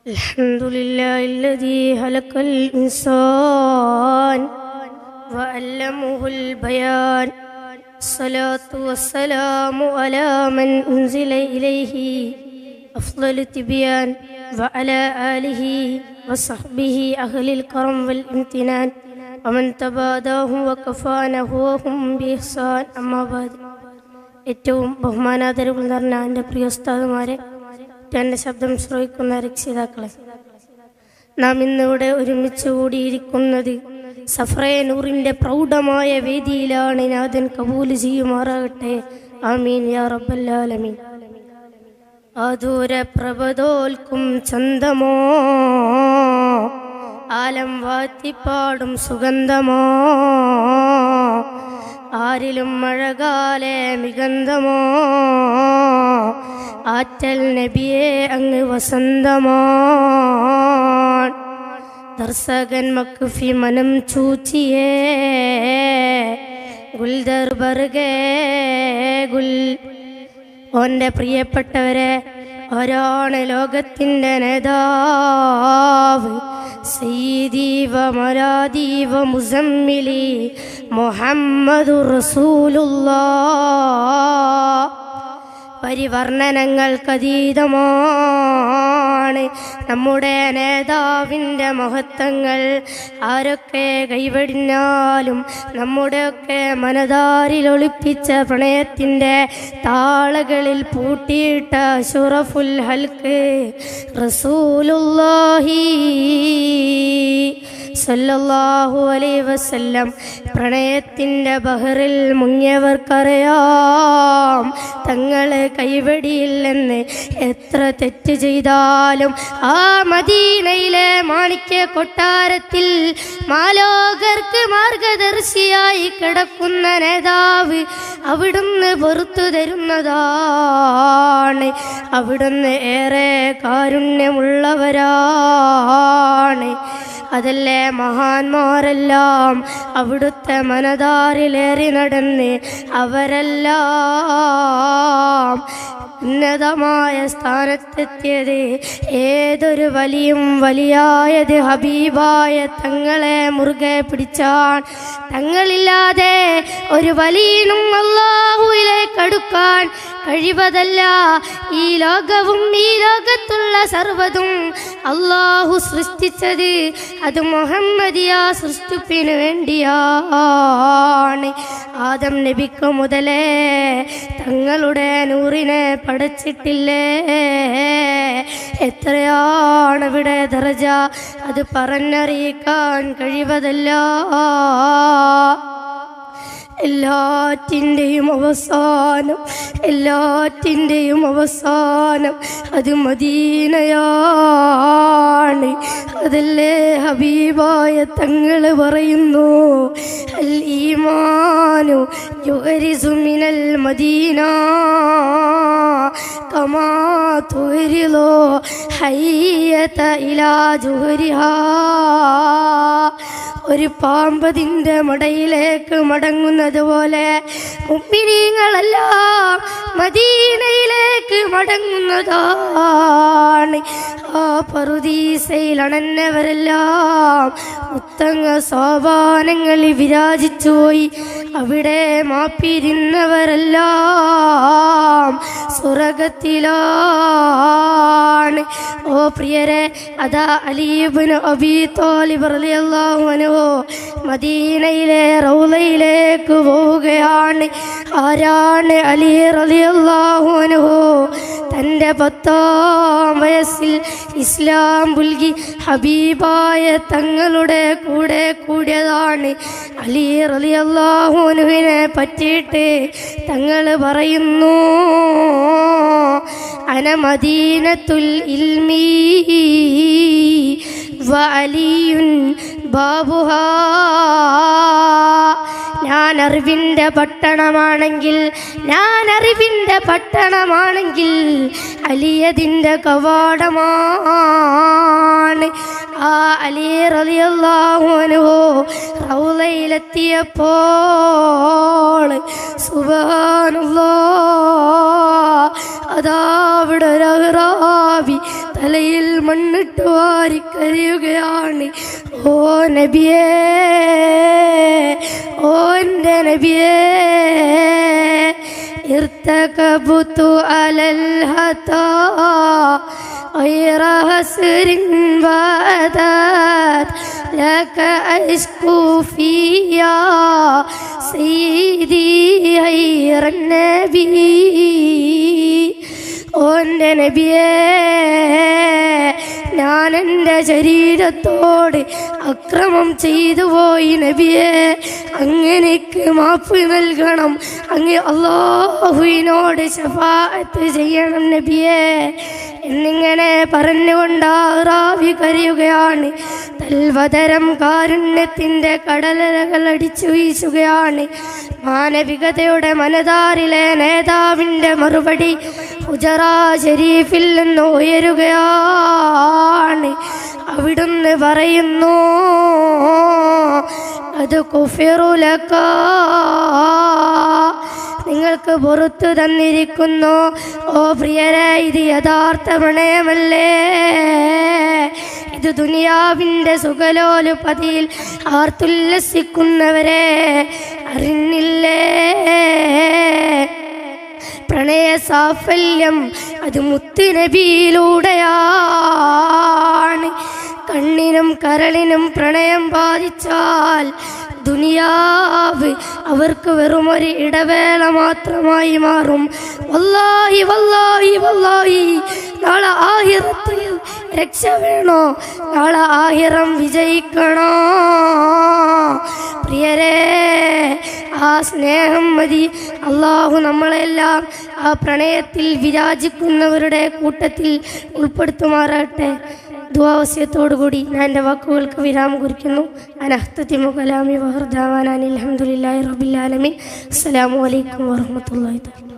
الحمد لله الذي خلق الإنسان وعلمه البيان. الصلاة والسلام على من أنزل إليه أفضل التبيان وعلى آله وصحبه أهل الكرم والامتنان ومن تباداهم وكفانهم بإحسان. أما بعد. ഏറ്റവും ബഹുമാനാദരവുകൾ നിറഞ്ഞ എൻ്റെ പ്രിയ ഉസ്താദുമാരെ, എൻ്റെ ശബ്ദം ശ്രവിക്കുന്ന രക്ഷിതാക്കളെ, നാം ഇന്നിവിടെ ഒരുമിച്ച് കൂടിയിരിക്കുന്നത് സഫറേ നൂറിൻ്റെ പ്രൗഢമായ വേദിയിലാണ്. നാഥൻ കബൂൽ ചെയ്യുമാറാകട്ടെ. ആമീൻ യാ റബ്ബൽ ആലമീൻ. ആദൂര പ്രഭതോൽക്കും ചന്തമോ, ആലം വാത്തിപ്പാടും സുഗന്ധമോ, ആരിലും മഴകാലെ മികന്ധമോ, ആറ്റൽ നബിയെ അങ്ങ് വസന്തമോ, ദർശകൻ മക്ഫി മനം ചൂച്ചിയേ, ഗുൽദർബർഗേ ഗുൽ. ഓൻ്റെ പ്രിയപ്പെട്ടവരെ, ആരാണ് ലോകത്തിൻ്റെ നേതാവ്? സയ്യിദി വ മലാദി വ മുസമ്മിലി മുഹമ്മദുർ റസൂലുള്ളാഹ്. പരിവർണ്ണനങ്ങൾക്കതീതമാണ് നമ്മുടെ നേതാവിൻ്റെ മഹത്വങ്ങൾ. ആരൊക്കെ കൈവടിഞ്ഞാലും നമ്മുടെയൊക്കെ മനതാരിൽ ഒളിപ്പിച്ച പ്രണയത്തിൻ്റെ താളകളിൽ പൂട്ടിയിട്ട അഷ്റഫുൽ ഹൽക്ക് റസൂലുള്ളാഹി സല്ലല്ലാഹു അലൈഹി വസല്ലം. പ്രണയത്തിൻ്റെ ബഹറിൽ മുങ്ങിയവർക്കറിയാം തങ്ങളെ കൈവടിയില്ലെന്ന്. എത്ര തെറ്റ് ചെയ്താലും ആ മദീനയിലെ മാണിക്യ കൊട്ടാരത്തിൽ മാലോകർക്ക് മാർഗദർശിയായി കിടക്കുന്ന നേതാവ് അവിടുന്ന് പുറത്തു തരുന്നതാണ്. അവിടുന്ന് ഏറെ കാരുണ്യമുള്ളവരാണ്. അതല്ലേ മഹാന്മാരെല്ലാം അവിടുത്തെ മനതാരിലേറി നടന്ന് അവരെല്ലാം ഉന്നതമായ സ്ഥാനത്തെത്തിയത്. ഏതൊരു വലിയായത് ഹബീബായ തങ്ങളെ മുറുകെ പിടിച്ചാൻ. തങ്ങളില്ലാതെ ഒരു വലിയനും അല്ലാഹുവിലേക്ക് അടുക്കാൻ കഴിവതല്ല. ഈ ലോകവും ഈ ലോകത്തുള്ള സർവ്വതും അല്ലാഹു സൃഷ്ടിച്ചത് അത് മുഹമ്മദിയ സൃഷ്ടിപ്പിന് വേണ്ടിയാണ്. ആദം നബിക്ക് മുതലേ തങ്ങളുടെ നൂറിനെ പടച്ചിട്ടില്ലേ? എത്രയാണ് ഇവിടെ ദറജ, അത് പറഞ്ഞറിയിക്കാൻ കഴിവതല്ല. എല്ലാറ്റിൻ്റെയും അവസാനം അത് മദീനയാണ്. അതല്ലേ ഹബീബായ തങ്ങൾ പറയുന്നു, അൽ ഈമാനു യുഹരിസു മിനൽ മദീന കമാ തുഹരിലു ഹയ്യത ഇലാ ജുഹരിഹാ. ഒരു പാമ്പതിൻ്റെ മടയിലേക്ക് മടങ്ങുന്നത് പോലെ മുഅ്മിനീങ്ങളെല്ലാം മദീനയിലേക്ക് മടങ്ങുന്നതാണ്. ആ പറുദീസയിൽ അണഞ്ഞവരെല്ലാം ഉത്തങ്ങ സോപാനങ്ങളിൽ വിരാജിച്ചു പോയി. അവിടെ മാപ്പിരുന്നവരെല്ലാം സ്വർഗ്ഗത്തിലാണ്. ഓ പ്രിയരെ, അതാ അലി ഇബ്നു അബീ ത്വാലിബ് റളിയല്ലാഹു അൻഹു മദീനയിലെ റൗളയിലേക്ക് പോവുകയാണ്. ആരാണ് അലി റളിയല്ലാഹു അൻഹു? തൻ്റെ 10-ാം വയസ്സിൽ ഇസ്ലാം പുൽകി ഹബീബായ തങ്ങളുടെ കൂടെ കൂടിയതാണ്. അലി റളിയല്ലാഹു അൻഹുവിനെ പറ്റിയിട്ട് തങ്ങൾ പറയുന്നു, അന മദീനത്തുൽ ഇൽമി വ അലിയുൻ ബാബുഹാ. ഞാൻ അറിവിൻ്റെ പട്ടണമാണെങ്കിൽ അലിയതിൻ്റെ കവാടമാണ്. ആ അലി റളിയല്ലാഹു അൻഹു റൗളയിലെത്തിയപ്പോൾ സുബ്ഹാനല്ലാഹ് അതാ അവിടെ ഒരു അഹ്റാബി തലയിൽ മണ്ണിട്ട് വാരി കരയുകയാണ്. ഓ നബിയേ, ഓ എൻ്റെ നബിയേ, ഇർതകബതു അലൽ ഹതാ غير هسر وأذات لك أشكو فيا سيدي غير النبي. ഓ എൻ്റെ നബിയേ, ഞാൻ എൻ്റെ ശരീരത്തോട് അക്രമം ചെയ്തു പോയി നബിയേ, അങ്ങനെക്ക് മാപ്പ് നൽകണം, അങ്ങ് അല്ലാഹുവിനോട് ശഫാഅത്ത് ചെയ്യണം നബിയേ എന്നിങ്ങനെ പറഞ്ഞുകൊണ്ട് അഹ്റാബി കരയുകയാണ്. തൽവതരം കാരുണ്യത്തിൻ്റെ കടലകൾ അടിച്ചു വീശുകയാണ്. മാനവികതയുടെ മനതാരിലെ നേതാവിൻ്റെ മറുപടി ഹുജറ ഷരീഫിൽ നിന്ന് ഉയരുകയാണ്. അവിടുന്ന് പറയുന്നു, അത് കുഫിറുലക, നിങ്ങൾക്ക് പുറത്തു തന്നിരിക്കുന്നു. ഓ പ്രിയരെ, ഇത് യഥാർത്ഥ പ്രണയമല്ലേ? ഇത് ദുനിയാവിൻ്റെ സുഖലോലുപതിയിൽ ആർത്തുല്ലസിക്കുന്നവരെ അറിഞ്ഞില്ലേ? പ്രണയ സാഫല്യം അത് മുത്തുനബിയിലൂടെയാണ്. കണ്ണിനും കരളിനും പ്രണയം ബാധിച്ചാൽ ദുനിയാവ് അവർക്ക് വെറുമൊരു ഇടവേള മാത്രമായി മാറും. വല്ലാഹി വല്ലാഹി വല്ലാഹി, നാളെ ആഹിറത്തിൽ രക്ഷ വേണോ? നാളെ ആഹിറം വിജയിക്കണോ? പ്രിയരെ, ആ സ്നേഹം മതി. അള്ളാഹു നമ്മളെല്ലാം ആ പ്രണയത്തിൽ വിരാജിക്കുന്നവരുടെ കൂട്ടത്തിൽ ഉൾപ്പെടുത്തുമാറാട്ടെ. ദുആവസ്യത്തോടുകൂടി ഞാൻ എൻ്റെ വാക്കുകൾക്ക് വിരാമം കുറിക്കുന്നു. അനഹ്തതിമു കലാമി വഹർദാവാന അൽഹംദുലില്ലാഹി റബ്ബിൽ ആലമീൻ. അസ്സലാമു അലൈക്കും വറഹ്മത്തുള്ളാഹി തആല.